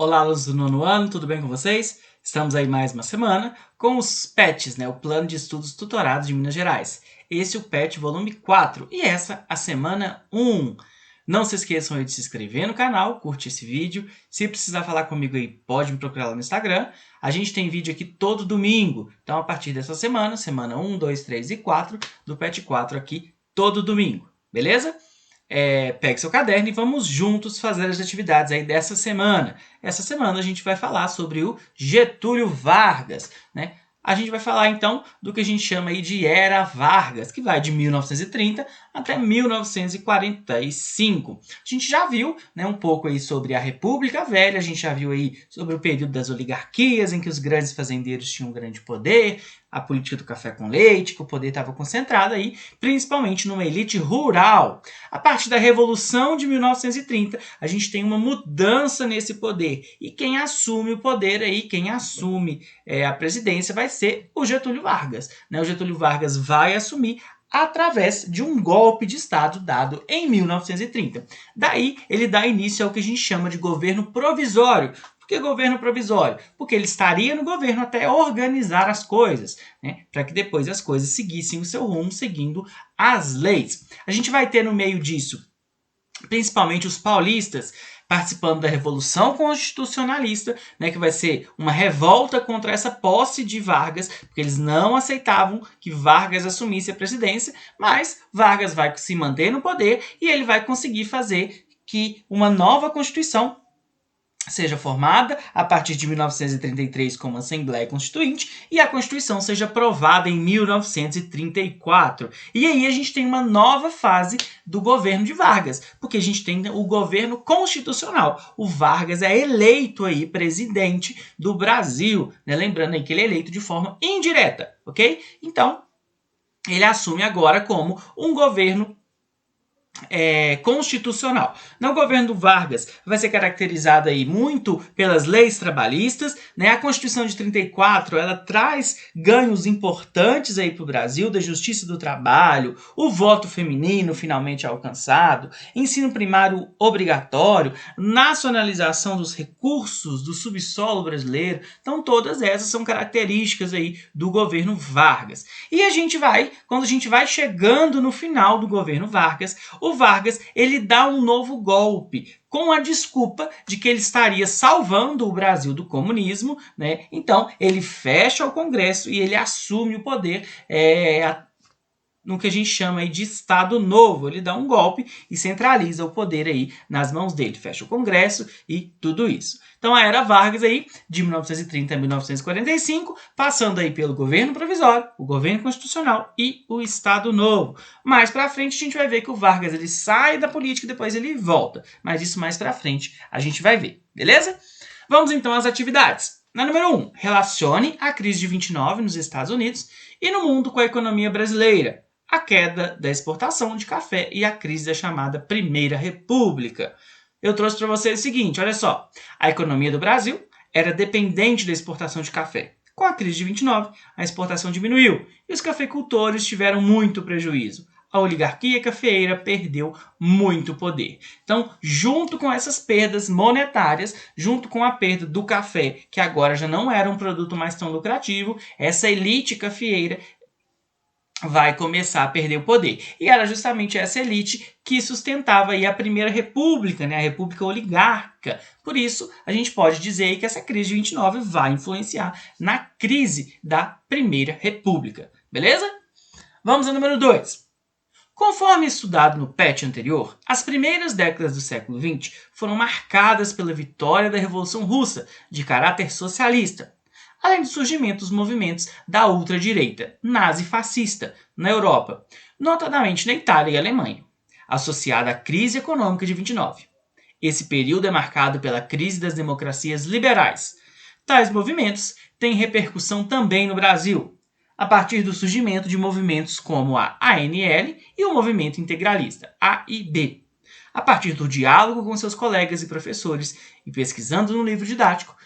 Olá, alunos do nono ano, tudo bem com vocês? Estamos aí mais uma semana com os PETs, o Plano de Estudos Tutorados de Minas Gerais. Esse é o PET volume 4 e essa a semana 1. Não se esqueçam aí de se inscrever no canal, curte esse vídeo. Se precisar falar comigo aí, pode me procurar lá no Instagram. A gente tem vídeo aqui todo domingo. Então, a partir dessa semana 1, 2, 3 e 4, do PET 4 aqui todo domingo. Beleza? Pegue seu caderno e vamos juntos fazer as atividades aí dessa semana. Essa semana a gente vai falar sobre o Getúlio Vargas, A gente vai falar então do que a gente chama aí de Era Vargas, que vai de 1930 até 1945. A gente já viu, um pouco aí sobre a República Velha, a gente já viu aí sobre o período das oligarquias, em que os grandes fazendeiros tinham um grande poder, a política do café com leite, que o poder estava concentrado aí, principalmente numa elite rural. A partir da Revolução de 1930, a gente tem uma mudança nesse poder. E quem assume o poder aí, quem assume a presidência vai ser o Getúlio Vargas. O Getúlio Vargas vai assumir através de um golpe de Estado dado em 1930. Daí, ele dá início ao que a gente chama de governo provisório. Por que governo provisório? Porque ele estaria no governo até organizar as coisas, para que depois as coisas seguissem o seu rumo, seguindo as leis. A gente vai ter no meio disso, principalmente os paulistas, participando da Revolução Constitucionalista, que vai ser uma revolta contra essa posse de Vargas, porque eles não aceitavam que Vargas assumisse a presidência, mas Vargas vai se manter no poder e ele vai conseguir fazer que uma nova Constituição seja formada a partir de 1933 como Assembleia Constituinte e a Constituição seja aprovada em 1934. E aí a gente tem uma nova fase do governo de Vargas, porque a gente tem o governo constitucional. O Vargas é eleito aí presidente do Brasil, Lembrando aí que ele é eleito de forma indireta, ok? Então, ele assume agora como um governo constitucional. No governo do Vargas vai ser caracterizado aí muito pelas leis trabalhistas, A Constituição de 34 ela traz ganhos importantes aí para o Brasil, da justiça do trabalho, o voto feminino finalmente alcançado, ensino primário obrigatório, nacionalização dos recursos do subsolo brasileiro. Então todas essas são características aí do governo Vargas. E quando a gente vai chegando no final do governo Vargas, o Vargas ele dá um novo golpe, com a desculpa de que ele estaria salvando o Brasil do comunismo, Então, ele fecha o Congresso e ele assume o poder no que a gente chama aí de Estado Novo. Ele dá um golpe e centraliza o poder aí nas mãos dele, fecha o Congresso e tudo isso. Então a Era Vargas aí, de 1930 a 1945, passando aí pelo governo provisório, o governo constitucional e o Estado Novo. Mais pra frente a gente vai ver que o Vargas ele sai da política e depois ele volta. Mas isso mais pra frente a gente vai ver, beleza? Vamos então às atividades. Na número 1, relacione a crise de 29 nos Estados Unidos e no mundo com a economia brasileira, a queda da exportação de café e a crise da chamada Primeira República. Eu trouxe para vocês o seguinte, olha só. A economia do Brasil era dependente da exportação de café. Com a crise de 29, a exportação diminuiu e os cafeicultores tiveram muito prejuízo. A oligarquia cafeeira perdeu muito poder. Então, junto com essas perdas monetárias, junto com a perda do café, que agora já não era um produto mais tão lucrativo, essa elite cafeeira vai começar a perder o poder. E era justamente essa elite que sustentava aí a Primeira República, a República Oligarca. Por isso, a gente pode dizer que essa crise de 29 vai influenciar na crise da Primeira República. Beleza? Vamos ao número 2. Conforme estudado no PET anterior, as primeiras décadas do século XX foram marcadas pela vitória da Revolução Russa, de caráter socialista, além do surgimento dos movimentos da ultradireita nazi-fascista na Europa, notadamente na Itália e Alemanha, associada à crise econômica de 29. Esse período é marcado pela crise das democracias liberais. Tais movimentos têm repercussão também no Brasil, a partir do surgimento de movimentos como a ANL e o movimento integralista, AIB. A partir do diálogo com seus colegas e professores e pesquisando no livro didático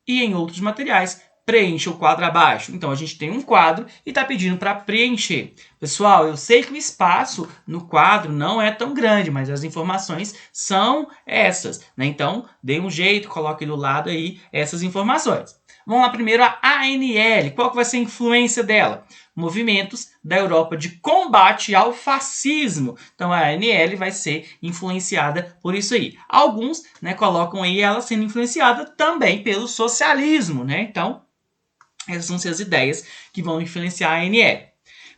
e em outros materiais, preencha o quadro abaixo. Então, a gente tem um quadro e está pedindo para preencher. Pessoal, eu sei que o espaço no quadro não é tão grande, mas as informações são essas, né? Então, dê um jeito, coloque do lado aí essas informações. Vamos lá primeiro a ANL. Qual que vai ser a influência dela? Movimentos da Europa de combate ao fascismo. Então, a ANL vai ser influenciada por isso aí. Alguns, né, colocam aí ela sendo influenciada também pelo socialismo, né? Então, essas vão ser as ideias que vão influenciar a ANL.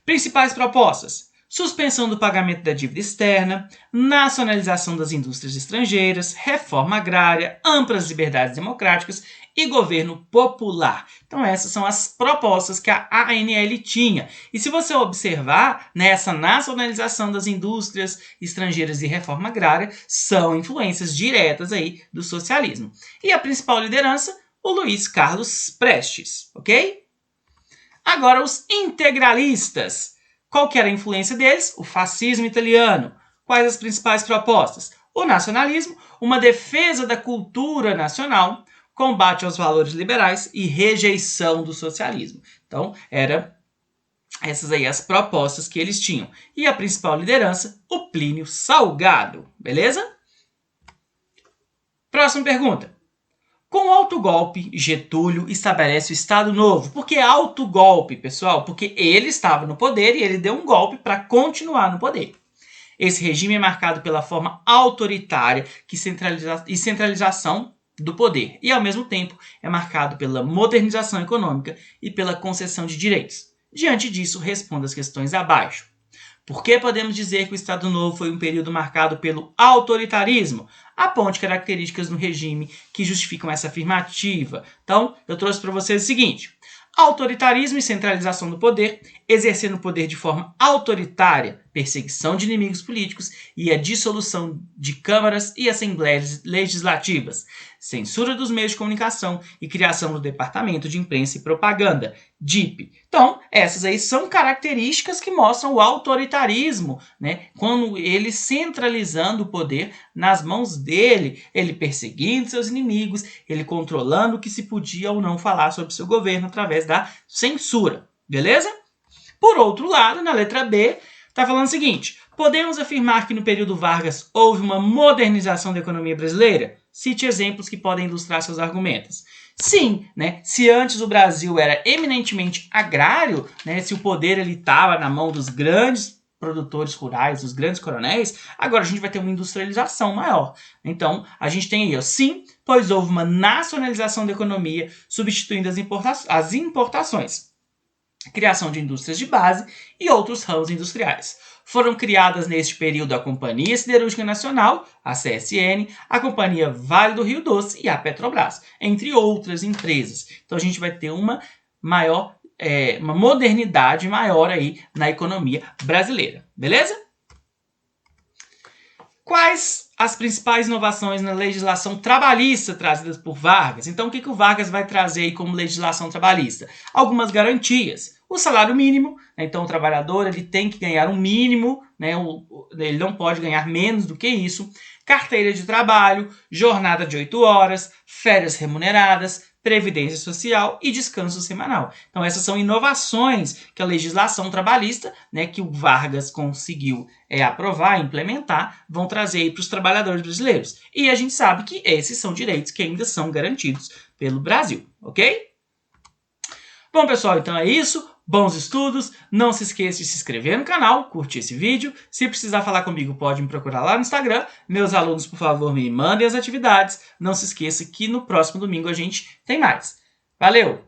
Principais propostas: suspensão do pagamento da dívida externa, nacionalização das indústrias estrangeiras, reforma agrária, amplas liberdades democráticas e governo popular. Então essas são as propostas que a ANL tinha. E se você observar, nessa nacionalização das indústrias estrangeiras e reforma agrária, são influências diretas aí do socialismo. E a principal liderança, o Luiz Carlos Prestes, ok? Agora, os integralistas. Qual que era a influência deles? O fascismo italiano. Quais as principais propostas? O nacionalismo, uma defesa da cultura nacional, combate aos valores liberais e rejeição do socialismo. Então, eram essas aí as propostas que eles tinham. E a principal liderança, o Plínio Salgado. Beleza? Próxima pergunta. Com o autogolpe, Getúlio estabelece o Estado Novo. Por que autogolpe, pessoal? Porque ele estava no poder e ele deu um golpe para continuar no poder. Esse regime é marcado pela forma autoritária e centralização do poder. E, ao mesmo tempo, é marcado pela modernização econômica e pela concessão de direitos. Diante disso, responda as questões abaixo. Por que podemos dizer que o Estado Novo foi um período marcado pelo autoritarismo? Aponte características no regime que justificam essa afirmativa. Então, eu trouxe para vocês o seguinte: autoritarismo e centralização do poder, exercendo o poder de forma autoritária, perseguição de inimigos políticos e a dissolução de câmaras e assembleias legislativas, censura dos meios de comunicação e criação do Departamento de Imprensa e Propaganda, DIP. Então, essas aí são características que mostram o autoritarismo, né? Quando ele centralizando o poder nas mãos dele, ele perseguindo seus inimigos, ele controlando o que se podia ou não falar sobre seu governo através da censura, beleza? Por outro lado, na letra B, está falando o seguinte: podemos afirmar que no período Vargas houve uma modernização da economia brasileira? Cite exemplos que podem ilustrar seus argumentos. Sim, né? Se antes o Brasil era eminentemente agrário, né? Se o poder estava na mão dos grandes produtores rurais, dos grandes coronéis, agora a gente vai ter uma industrialização maior. Então, a gente tem aí, ó, sim, pois houve uma nacionalização da economia, substituindo as importações, criação de indústrias de base e outros ramos industriais. Foram criadas neste período a Companhia Siderúrgica Nacional, a CSN, a Companhia Vale do Rio Doce e a Petrobras, entre outras empresas. Então a gente vai ter uma modernidade maior aí na economia brasileira, beleza? Quais as principais inovações na legislação trabalhista trazidas por Vargas? Então, o que o Vargas vai trazer aí como legislação trabalhista? Algumas garantias. O salário mínimo, né? Então o trabalhador ele tem que ganhar um mínimo, né? Ele não pode ganhar menos do que isso. Carteira de trabalho, jornada de 8 horas, férias remuneradas, previdência social e descanso semanal. Então essas são inovações que a legislação trabalhista, né, que o Vargas conseguiu aprovar, implementar, vão trazer para os trabalhadores brasileiros. E a gente sabe que esses são direitos que ainda são garantidos pelo Brasil, ok? Bom, pessoal, então é isso. Bons estudos. Não se esqueça de se inscrever no canal, curtir esse vídeo. Se precisar falar comigo, pode me procurar lá no Instagram. Meus alunos, por favor, me mandem as atividades. Não se esqueça que no próximo domingo a gente tem mais. Valeu!